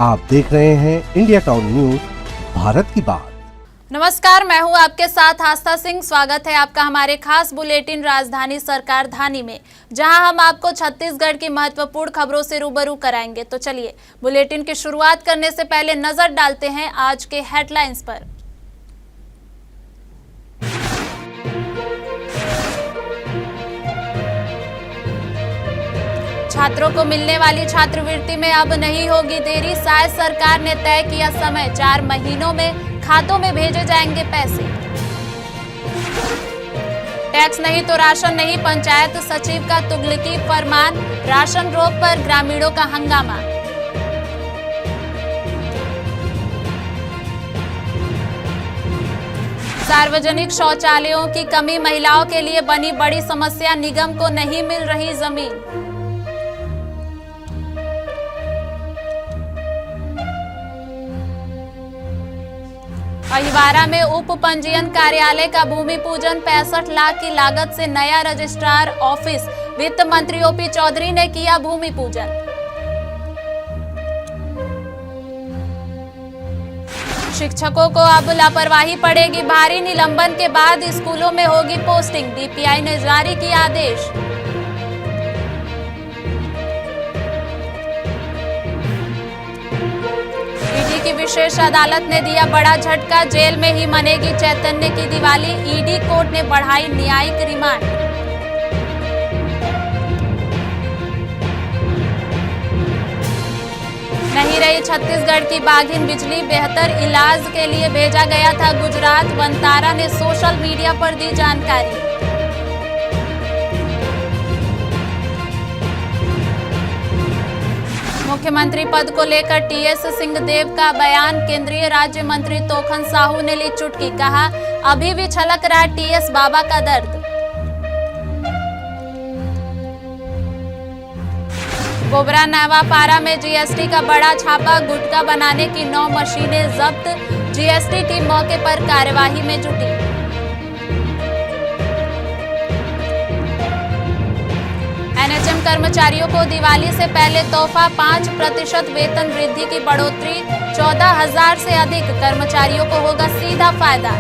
आप देख रहे हैं इंडिया टाउन न्यूज, भारत की बात। नमस्कार, मैं हूं आपके साथ आस्था सिंह। स्वागत है आपका हमारे खास बुलेटिन राजधानी सरकार धानी में, जहां हम आपको छत्तीसगढ़ की महत्वपूर्ण खबरों से रूबरू कराएंगे। तो चलिए बुलेटिन की शुरुआत करने से पहले नजर डालते हैं आज के हेडलाइंस पर। छात्रों को मिलने वाली छात्रवृत्ति में अब नहीं होगी देरी। शायद सरकार ने तय किया समय, 4 महीनों में खातों में भेजे जाएंगे पैसे। टैक्स नहीं तो राशन नहीं, पंचायत सचिव का तुगलकी फरमान। राशन रोक पर ग्रामीणों का हंगामा। सार्वजनिक शौचालयों की कमी महिलाओं के लिए बनी बड़ी समस्या, निगम को नहीं मिल रही जमीन। अहिवारा में उप पंजीयन कार्यालय का भूमि पूजन, 65 लाख की लागत से नया रजिस्ट्रार ऑफिस। वित्त मंत्री ओपी चौधरी ने किया भूमि पूजन। शिक्षकों को अब लापरवाही पड़ेगी, भारी निलंबन के बाद स्कूलों में होगी पोस्टिंग। डीपीआई ने जारी किया आदेश। की विशेष अदालत ने दिया बड़ा झटका, जेल में ही मनेगी चैतन्य की दिवाली। ईडी कोर्ट ने बढ़ाई न्यायिक रिमांड। नहीं रही छत्तीसगढ़ की बाघिन बिजली, बेहतर इलाज के लिए भेजा गया था गुजरात। वंतारा ने सोशल मीडिया पर दी जानकारी। मुख्यमंत्री पद को लेकर टीएस सिंहदेव का बयान, केंद्रीय राज्य मंत्री तोखन साहू ने ली चुटकी। कहा, अभी भी छलक रहा टीएस बाबा का दर्द। गोबरा नवापारा में जीएसटी का बड़ा छापा, गुटखा बनाने की 9 मशीनें जब्त। जीएसटी टीम मौके पर कार्यवाही में जुटी। एनएचएम कर्मचारियों को दिवाली से पहले तोहफा, 5% वेतन वृद्धि की बढ़ोतरी। 14,000 से अधिक कर्मचारियों को होगा सीधा फायदा।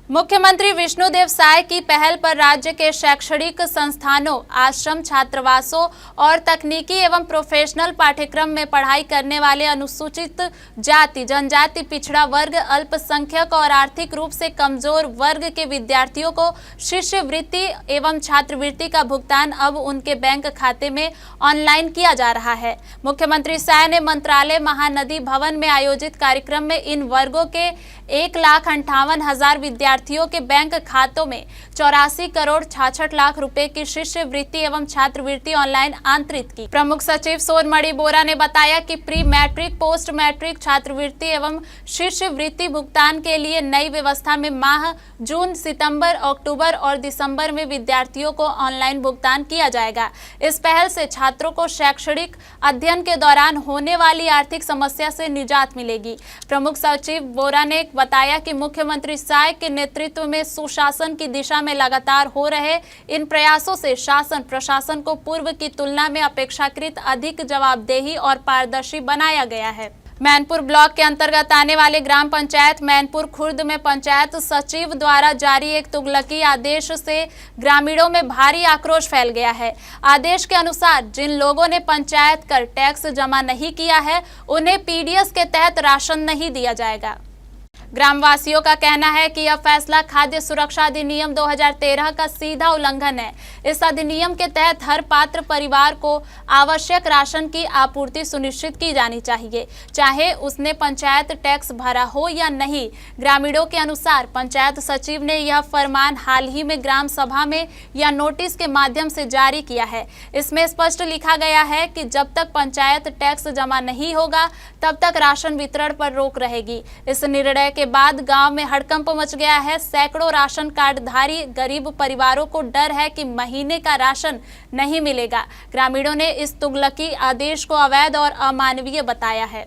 मुख्यमंत्री विष्णुदेव साय की पहल पर राज्य के शैक्षणिक संस्थानों, आश्रम, छात्रावासों और तकनीकी एवं प्रोफेशनल पाठ्यक्रम में पढ़ाई करने वाले अनुसूचित जाति, जनजाति, पिछड़ा वर्ग, अल्पसंख्यक और आर्थिक रूप से कमजोर वर्ग के विद्यार्थियों को शिष्यवृत्ति एवं छात्रवृत्ति का भुगतान अब उनके बैंक खाते में ऑनलाइन किया जा रहा है। मुख्यमंत्री साय ने मंत्रालय महानदी भवन में आयोजित कार्यक्रम में इन वर्गों के 1,58,000 विद्यार्थियों के बैंक खातों में 84 करोड़ 66 लाख रुपए की शिष्यवृत्ति एवं छात्रवृत्ति ऑनलाइन आंतरित की। प्रमुख सचिव सोनमणि बोरा ने बताया कि प्री मैट्रिक, पोस्ट मैट्रिक छात्रवृत्ति एवं शिष्यवृत्ति भुगतान के लिए नई व्यवस्था में माह जून, सितंबर, अक्टूबर और दिसंबर में विद्यार्थियों को ऑनलाइन भुगतान किया जाएगा। इस पहल से छात्रों को शैक्षणिक अध्ययन के दौरान होने वाली आर्थिक समस्या से निजात मिलेगी। प्रमुख सचिव बोरा ने बताया कि मुख्यमंत्री साय के नेतृत्व में सुशासन की दिशा में लगातार हो रहे इन प्रयासों से शासन प्रशासन को पूर्व की तुलना में अपेक्षाकृत अधिक जवाबदेही और पारदर्शी बनाया गया है। मैनपुर ब्लॉक के अंतर्गत आने वाले ग्राम पंचायत मैनपुर खुर्द में पंचायत सचिव द्वारा जारी एक तुगलकी आदेश से ग्रामीणों में भारी आक्रोश फैल गया है। आदेश के अनुसार जिन लोगों ने पंचायत कर टैक्स जमा नहीं किया है, उन्हें पीडीएस के तहत राशन नहीं दिया जाएगा। ग्रामवासियों का कहना है कि यह फैसला खाद्य सुरक्षा अधिनियम 2013 का सीधा उल्लंघन है। इस अधिनियम के तहत हर पात्र परिवार को आवश्यक राशन की आपूर्ति सुनिश्चित की जानी चाहिए, चाहे उसने पंचायत टैक्स भरा हो या नहीं। ग्रामीणों के अनुसार पंचायत सचिव ने यह फरमान हाल ही में ग्राम सभा में या नोटिस के माध्यम से जारी किया है। इसमें स्पष्ट लिखा गया है कि जब तक पंचायत टैक्स जमा नहीं होगा, तब तक राशन वितरण पर रोक रहेगी। इस निर्णय के बाद गांव में हड़कंप मच गया है। सैकड़ों राशन कार्डधारी गरीब परिवारों को डर है कि महीने का राशन नहीं मिलेगा। ग्रामीणों ने इस तुगलकी आदेश को अवैध और अमानवीय बताया है।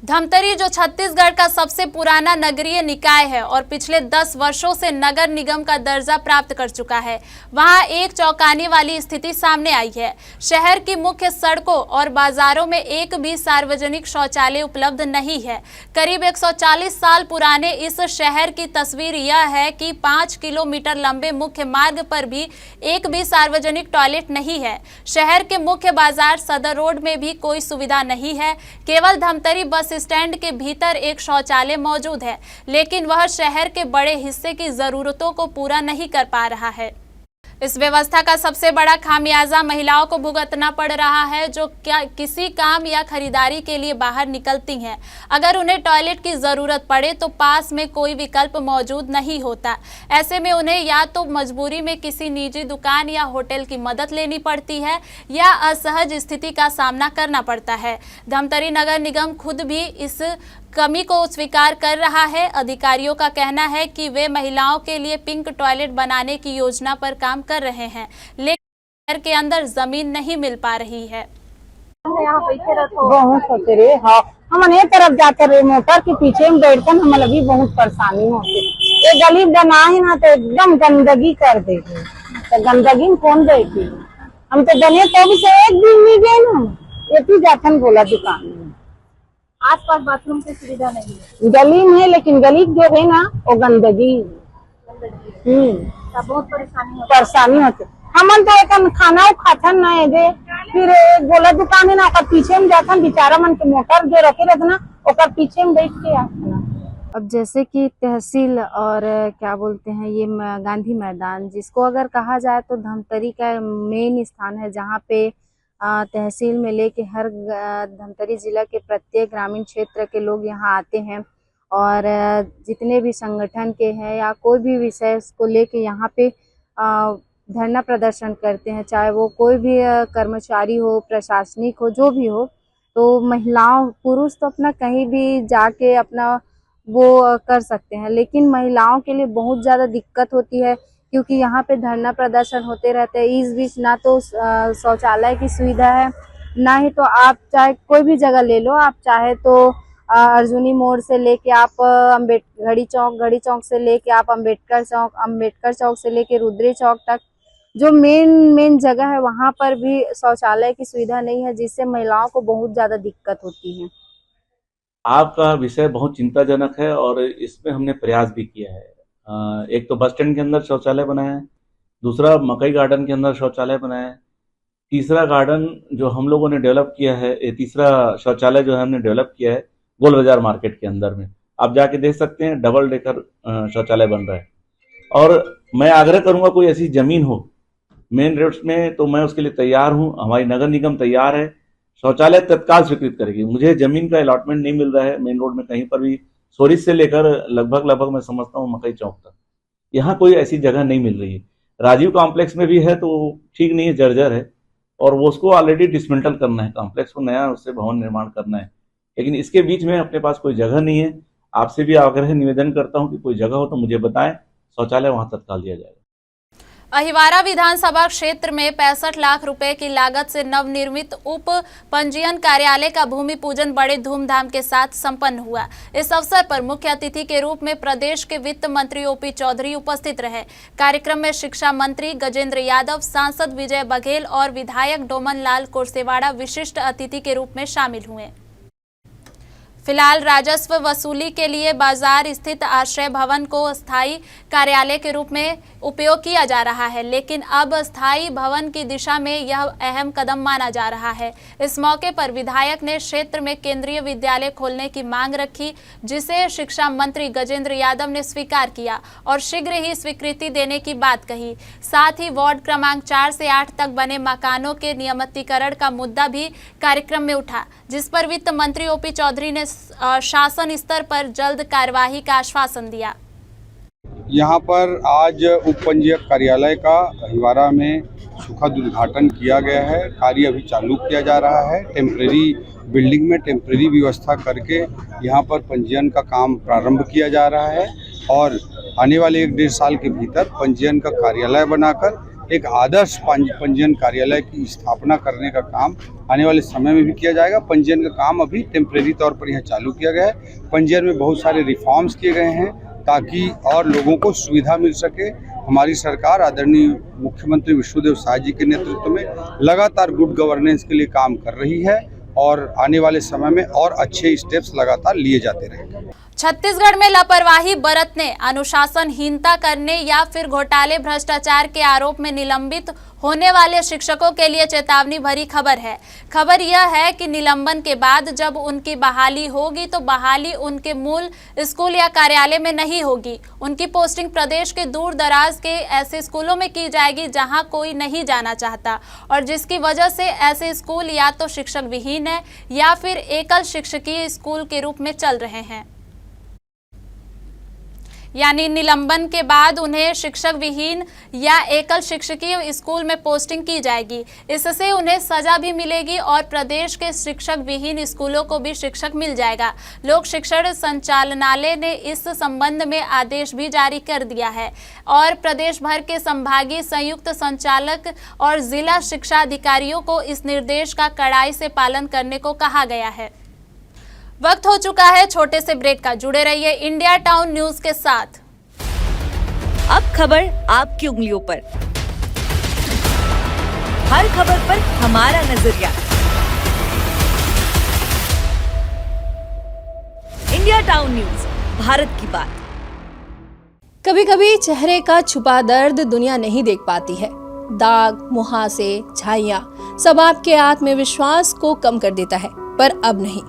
धमतरी जो छत्तीसगढ़ का सबसे पुराना नगरीय निकाय है और पिछले 10 वर्षों से नगर निगम का दर्जा प्राप्त कर चुका है, वहां एक चौंकाने वाली स्थिति सामने आई है। शहर की मुख्य सड़कों और बाजारों में एक भी सार्वजनिक शौचालय उपलब्ध नहीं है। करीब 140 साल पुराने इस शहर की तस्वीर यह है कि 5 किलोमीटर लंबे मुख्य मार्ग पर भी एक भी सार्वजनिक टॉयलेट नहीं है। शहर के मुख्य बाजार सदर रोड में भी कोई सुविधा नहीं है। केवल धमतरी बस स्टैंड के भीतर एक शौचालय मौजूद है, लेकिन वह शहर के बड़े हिस्से की जरूरतों को पूरा नहीं कर पा रहा है। इस व्यवस्था का सबसे बड़ा खामियाजा महिलाओं को भुगतना पड़ रहा है, जो किसी काम या खरीदारी के लिए बाहर निकलती हैं। अगर उन्हें टॉयलेट की जरूरत पड़े तो पास में कोई विकल्प मौजूद नहीं होता। ऐसे में उन्हें या तो मजबूरी में किसी निजी दुकान या होटल की मदद लेनी पड़ती है या असहज स्थिति का सामना करना पड़ता है। धमतरी नगर निगम खुद भी इस कमी को स्वीकार कर रहा है। अधिकारियों का कहना है कि वे महिलाओं के लिए पिंक टॉयलेट बनाने की योजना पर काम कर रहे हैं, लेकिन शहर के अंदर जमीन नहीं मिल पा रही है। बहुत होते रे, हाँ हम ये तरफ जाकर रे मोटर के पीछे में बैठकर हम अभी बहुत परेशानी होती। ये गली बनाए ना तो एकदम गंदगी कर देगी, तो गंदगी में कौन बैठी। हम तो गने तो भी से एक दिन नहीं गए ना, ये भी जाथन बोला दुकान में। आसपास बाथरूम की सुविधा नहीं है, गली में है, लेकिन गली जो है ना वो गंदगी। बहुत परेशानी होती। हमन तो एक खाना खाथन ना दे, फिर गोला दुकान है ना ओकर पीछे में जाथन, बेचारा मन के मोटर जो रखे रहते ना ओकर पीछे में बैठ के आथन। अब जैसे कि तहसील और क्या बोलते हैं ये गांधी मैदान, जिसको अगर कहा जाए तो धमतरी का मेन स्थान है, जहाँ पे तहसील में लेके हर धमतरी जिला के प्रत्येक ग्रामीण क्षेत्र के लोग यहाँ आते हैं और जितने भी संगठन के हैं या कोई भी विषय को लेके यहाँ पे धरना प्रदर्शन करते हैं, चाहे वो कोई भी कर्मचारी हो, प्रशासनिक हो, जो भी हो। तो महिलाओं पुरुष तो अपना कहीं भी जाके अपना वो कर सकते हैं, लेकिन महिलाओं के लिए बहुत ज़्यादा दिक्कत होती है, क्योंकि यहाँ पे धरना प्रदर्शन होते रहते हैं। इस बीच ना तो शौचालय की सुविधा है, ना ही तो आप चाहे कोई भी जगह ले लो, आप चाहे तो अर्जुनी मोड़ से लेके आप घड़ी चौक से लेके आप अम्बेडकर चौक से लेके रुद्री चौक तक जो मेन जगह है, वहाँ पर भी शौचालय की सुविधा नहीं है, जिससे महिलाओं को बहुत ज़्यादा दिक्कत होती है। आपका विषय बहुत चिंताजनक है और इसमें हमने प्रयास भी किया है। एक तो बस स्टैंड के अंदर शौचालय बनाया है, दूसरा मकई गार्डन के अंदर शौचालय बनाया है, तीसरा गार्डन जो हम लोगों ने डेवलप किया है, तीसरा शौचालय जो हमने डेवलप किया है गोल बाजार मार्केट के अंदर में। आप जाके देख सकते हैं, डबल डेकर शौचालय बन रहा है। और मैं आग्रह करूंगा कोई ऐसी जमीन हो मेन रोड्स में तो मैं उसके लिए तैयार हूं, हमारी नगर निगम तैयार है, शौचालय तत्काल स्वीकृत करेगी। मुझे जमीन का अलॉटमेंट नहीं मिल रहा है मेन रोड में कहीं पर भी, सोरिस से लेकर लगभग मैं समझता हूँ मकई चौक तक, यहाँ कोई ऐसी जगह नहीं मिल रही है। राजीव कॉम्प्लेक्स में भी है तो ठीक नहीं है, जर्जर है, और वो उसको ऑलरेडी डिसमेंटल करना है, कॉम्प्लेक्स को नया उससे भवन निर्माण करना है, लेकिन इसके बीच में अपने पास कोई जगह नहीं है। आपसे भी आग्रह निवेदन करता हूँ कि कोई जगह हो तो मुझे बताएं, शौचालय वहां तत्काल दिया जाएगा। अहिवारा विधानसभा क्षेत्र में 65 लाख रुपए की लागत से नवनिर्मित उप पंजीयन कार्यालय का भूमि पूजन बड़े धूमधाम के साथ संपन्न हुआ। इस अवसर पर मुख्य अतिथि के रूप में प्रदेश के वित्त मंत्री ओपी चौधरी उपस्थित रहे। कार्यक्रम में शिक्षा मंत्री गजेंद्र यादव, सांसद विजय बघेल और विधायक डोमन लाल कोरसेवाड़ा विशिष्ट अतिथि के रूप में शामिल हुए। फिलहाल राजस्व वसूली के लिए बाजार स्थित आश्रय भवन को स्थायी कार्यालय के रूप में उपयोग किया जा रहा है, लेकिन अब स्थायी भवन की दिशा में यह अहम कदम माना जा रहा है। इस मौके पर विधायक ने क्षेत्र में केंद्रीय विद्यालय खोलने की मांग रखी, जिसे शिक्षा मंत्री गजेंद्र यादव ने स्वीकार किया और शीघ्र ही स्वीकृति देने की बात कही। साथ ही वार्ड क्रमांक 4 से 8 तक बने मकानों के नियमितीकरण का मुद्दा भी कार्यक्रम में उठा, जिस पर वित्त मंत्री ओपी चौधरी ने शासन स्तर पर जल्द कार्यवाही का आश्वासन दिया। यहाँ पर आज उप पंजीयक कार्यालय का अहिवारा में सुखद उद्घाटन किया गया है। कार्य अभी चालू किया जा रहा है। टेम्परेरी बिल्डिंग में टेम्परेरी व्यवस्था करके यहाँ पर पंजीयन का काम प्रारंभ किया जा रहा है और आने वाले 1-1.5 साल के भीतर पंजीयन का कार्यालय बनाकर एक आदर्श पंजीयन कार्यालय की स्थापना करने का काम आने वाले समय में भी किया जाएगा। पंजीयन का काम अभी टेम्परेरी तौर पर यहाँ चालू किया गया है। पंजीयन में बहुत सारे रिफॉर्म्स किए गए हैं ताकि और लोगों को सुविधा मिल सके। हमारी सरकार आदरणीय मुख्यमंत्री विष्णुदेव साय जी के नेतृत्व में लगातार गुड गवर्नेंस के लिए काम कर रही है और आने वाले समय में और अच्छे स्टेप्स लगातार लिए जाते रहेंगे। छत्तीसगढ़ में लापरवाही बरतने, अनुशासनहीनता करने या फिर घोटाले भ्रष्टाचार के आरोप में निलंबित होने वाले शिक्षकों के लिए चेतावनी भरी खबर है। खबर यह है कि निलंबन के बाद जब उनकी बहाली होगी तो बहाली उनके मूल स्कूल या कार्यालय में नहीं होगी। उनकी पोस्टिंग प्रदेश के दूर दराज के ऐसे स्कूलों में की जाएगी जहां कोई नहीं जाना चाहता और जिसकी वजह से ऐसे स्कूल या तो शिक्षक विहीन है या फिर एकल शिक्षकीय स्कूल के रूप में चल रहे हैं। यानी निलंबन के बाद उन्हें शिक्षक विहीन या एकल शिक्षकीय स्कूल में पोस्टिंग की जाएगी। इससे उन्हें सजा भी मिलेगी और प्रदेश के शिक्षक विहीन स्कूलों को भी शिक्षक मिल जाएगा। लोक शिक्षण संचालनालय ने इस संबंध में आदेश भी जारी कर दिया है और प्रदेश भर के संभागीय संयुक्त संचालक और जिला शिक्षा अधिकारियों को इस निर्देश का कड़ाई से पालन करने को कहा गया है। वक्त हो चुका है छोटे से ब्रेक का। जुड़े रहिए इंडिया टाउन न्यूज के साथ। अब खबर आपकी उंगलियों पर, हर खबर पर हमारा नजरिया। इंडिया टाउन न्यूज, भारत की बात। कभी कभी चेहरे का छुपा दर्द दुनिया नहीं देख पाती है। दाग, मुहासे, झाइयां सब आपके आत्मविश्वास को कम कर देता है, पर अब नहीं,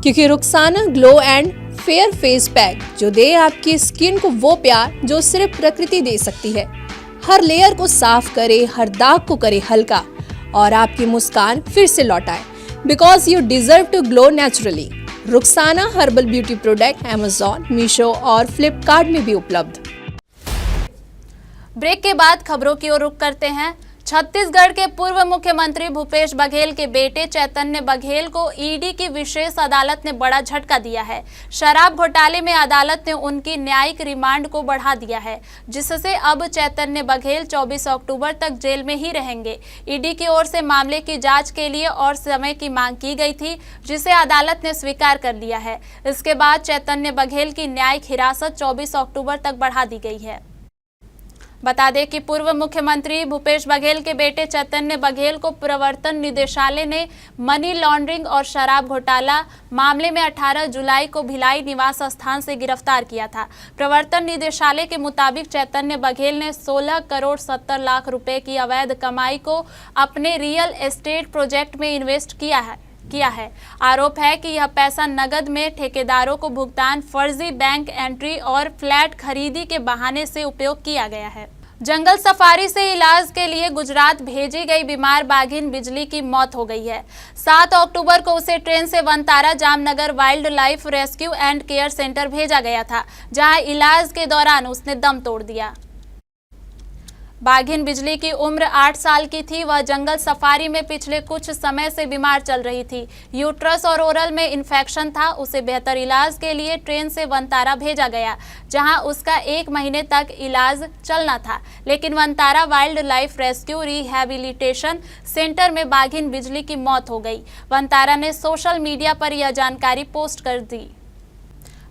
क्योंकि Rukhsana glow and fair face pack जो दे आपकी स्किन को वो प्यार जो सिर्फ प्रकृति दे सकती है। हर लेयर को साफ करे, हर दाग को करे हल्का और आपकी मुस्कान फिर से लौटाए। Because you deserve to glow naturally. Rukhsana herbal beauty product Amazon, Meesho और फ्लिपकार्ट में भी उपलब्ध। ब्रेक के बाद खबरों की ओर रुख करते हैं। छत्तीसगढ़ के पूर्व मुख्यमंत्री भूपेश बघेल के बेटे चैतन्य बघेल को ईडी की विशेष अदालत ने बड़ा झटका दिया है। शराब घोटाले में अदालत ने उनकी न्यायिक रिमांड को बढ़ा दिया है, जिससे अब चैतन्य बघेल 24 अक्टूबर तक जेल में ही रहेंगे। ईडी की ओर से मामले की जांच के लिए और समय की मांग की गई थी, जिसे अदालत ने स्वीकार कर लिया है। इसके बाद चैतन्य बघेल की न्यायिक हिरासत 24 अक्टूबर तक बढ़ा दी गई है। बता दें कि पूर्व मुख्यमंत्री भूपेश बघेल के बेटे चैतन्य बघेल को प्रवर्तन निदेशालय ने मनी लॉन्ड्रिंग और शराब घोटाला मामले में 18 जुलाई को भिलाई निवास स्थान से गिरफ्तार किया था। प्रवर्तन निदेशालय के मुताबिक चैतन्य बघेल ने 16 करोड़ 70 लाख रुपए की अवैध कमाई को अपने रियल एस्टेट प्रोजेक्ट में इन्वेस्ट किया है। आरोप है कि यह पैसा नगद में ठेकेदारों को भुगतान, फर्जी बैंक एंट्री और फ्लैट खरीदी के बहाने से उपयोग किया गया है। जंगल सफारी से इलाज के लिए गुजरात भेजी गई बीमार बाघिन बिजली की मौत हो गई है। 7 अक्टूबर को उसे ट्रेन से Vantara Jamnagar wild life rescue and care centre भेजा गया था, जहां इलाज के दौरान उसने दम तोड़ दिया। बाघिन बिजली की उम्र 8 साल की थी। वह जंगल सफारी में पिछले कुछ समय से बीमार चल रही थी। यूट्रस और ओरल में इन्फेक्शन था। उसे बेहतर इलाज के लिए ट्रेन से वनतारा भेजा गया, जहां उसका 1 महीने तक इलाज चलना था। लेकिन Vantara wild life rescue rehabilitation centre में बाघिन बिजली की मौत हो गई। वनतारा ने सोशल मीडिया पर यह जानकारी पोस्ट कर दी।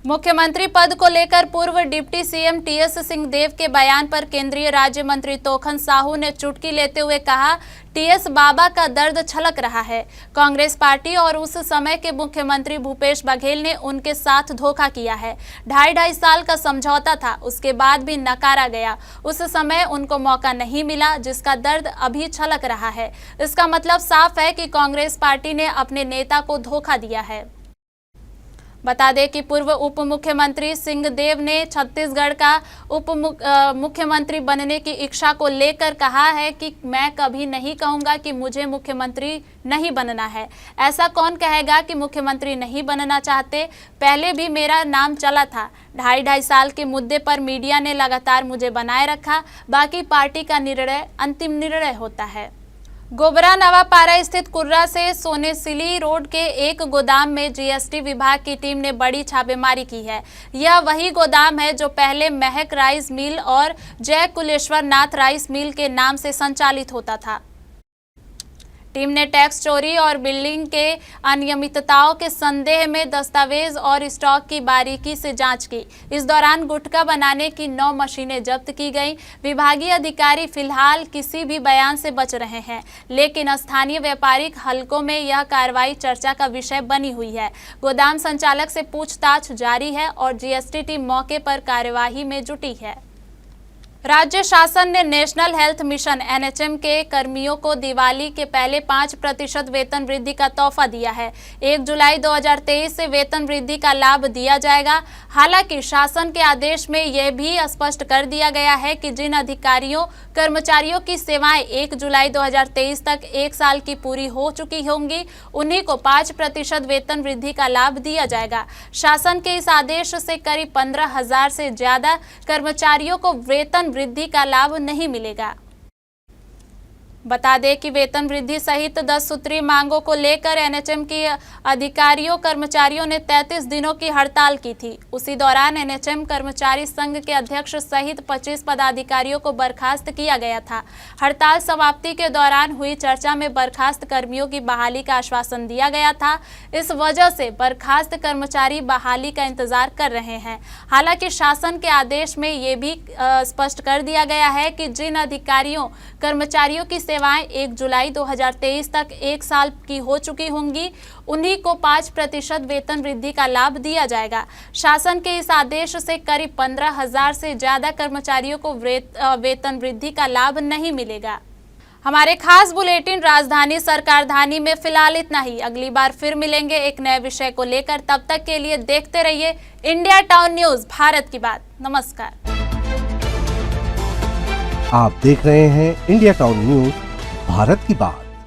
मुख्यमंत्री पद को लेकर पूर्व डिप्टी सीएम टीएस सिंहदेव के बयान पर केंद्रीय राज्य मंत्री तोखन साहू ने चुटकी लेते हुए कहा, टीएस बाबा का दर्द छलक रहा है। कांग्रेस पार्टी और उस समय के मुख्यमंत्री भूपेश बघेल ने उनके साथ धोखा किया है। 2.5 साल का समझौता था, उसके बाद भी नकारा गया। उस समय उनको मौका नहीं मिला, जिसका दर्द अभी छलक रहा है। इसका मतलब साफ है कि कांग्रेस पार्टी ने अपने नेता को धोखा दिया है। बता दें कि पूर्व उप मुख्यमंत्री सिंहदेव ने छत्तीसगढ़ का उप मुख्यमंत्री बनने की इच्छा को लेकर कहा है कि मैं कभी नहीं कहूंगा कि मुझे मुख्यमंत्री नहीं बनना है। ऐसा कौन कहेगा कि मुख्यमंत्री नहीं बनना चाहते? पहले भी मेरा नाम चला था। 2.5 साल के मुद्दे पर मीडिया ने लगातार मुझे बनाए रखा। बाकी पार्टी का निर्णय अंतिम निर्णय होता है। गोबरा नवापारा स्थित कुर्रा से सोनेसिली रोड के एक गोदाम में जीएसटी विभाग की टीम ने बड़ी छापेमारी की है। यह वही गोदाम है जो पहले महक राइस मिल और जय कुलेश्वर नाथ राइस मिल के नाम से संचालित होता था। टीम ने टैक्स चोरी और बिल्डिंग के अनियमितताओं के संदेह में दस्तावेज और स्टॉक की बारीकी से जांच की। इस दौरान गुटखा बनाने की 9 मशीनें जब्त की गईं। विभागीय अधिकारी फिलहाल किसी भी बयान से बच रहे हैं, लेकिन स्थानीय व्यापारिक हलकों में यह कार्रवाई चर्चा का विषय बनी हुई है। गोदाम संचालक से पूछताछ जारी है और जीएसटी टीम मौके पर कार्यवाही में जुटी है। राज्य शासन ने नेशनल हेल्थ मिशन एनएचएम के कर्मियों को दिवाली के पहले 5% वेतन वृद्धि का तोहफा दिया है। 1 जुलाई 2023 से वेतन वृद्धि का लाभ दिया जाएगा। हालांकि शासन के आदेश में यह भी स्पष्ट कर दिया गया है कि जिन अधिकारियों कर्मचारियों की सेवाएं 1 जुलाई 2023 तक 1 साल की पूरी हो चुकी होंगी, उन्हीं को 5% वेतन वृद्धि का लाभ दिया जाएगा। शासन के इस आदेश से करीब 15,000 से ज्यादा कर्मचारियों को वेतन वृद्धि का लाभ नहीं मिलेगा। बता दें कि वेतन वृद्धि सहित 10 सूत्रीय मांगों को लेकर एनएचएम के अधिकारियों कर्मचारियों ने 33 दिनों की हड़ताल की थी। उसी दौरान एनएचएम कर्मचारी संघ के अध्यक्ष सहित 25 पदाधिकारियों को बर्खास्त किया गया था। हड़ताल समाप्ति के दौरान हुई चर्चा में बर्खास्त कर्मियों की बहाली का आश्वासन दिया गया था। इस वजह से बर्खास्त कर्मचारी बहाली का इंतजार कर रहे हैं। हालांकि शासन के आदेश में ये भी स्पष्ट कर दिया गया है कि जिन अधिकारियों कर्मचारियों की सेवाएं 1 जुलाई 2023 तक 1 साल की हो चुकी होंगी, उन्हीं को 5% वेतन वृद्धि का लाभ दिया जाएगा। शासन के इस आदेश से करीब 15,000 से ज्यादा कर्मचारियों को वेतन वृद्धि का लाभ नहीं मिलेगा। हमारे खास बुलेटिन राजधानी सरकारधानी में फिलहाल इतना ही। अगली बार फिर मिलेंगे एक नए विषय को लेकर। तब तक के लिए देखते रहिए इंडिया टाउन न्यूज, भारत की बात। नमस्कार। आप देख रहे हैं इंडिया टाउन न्यूज, भारत की बात।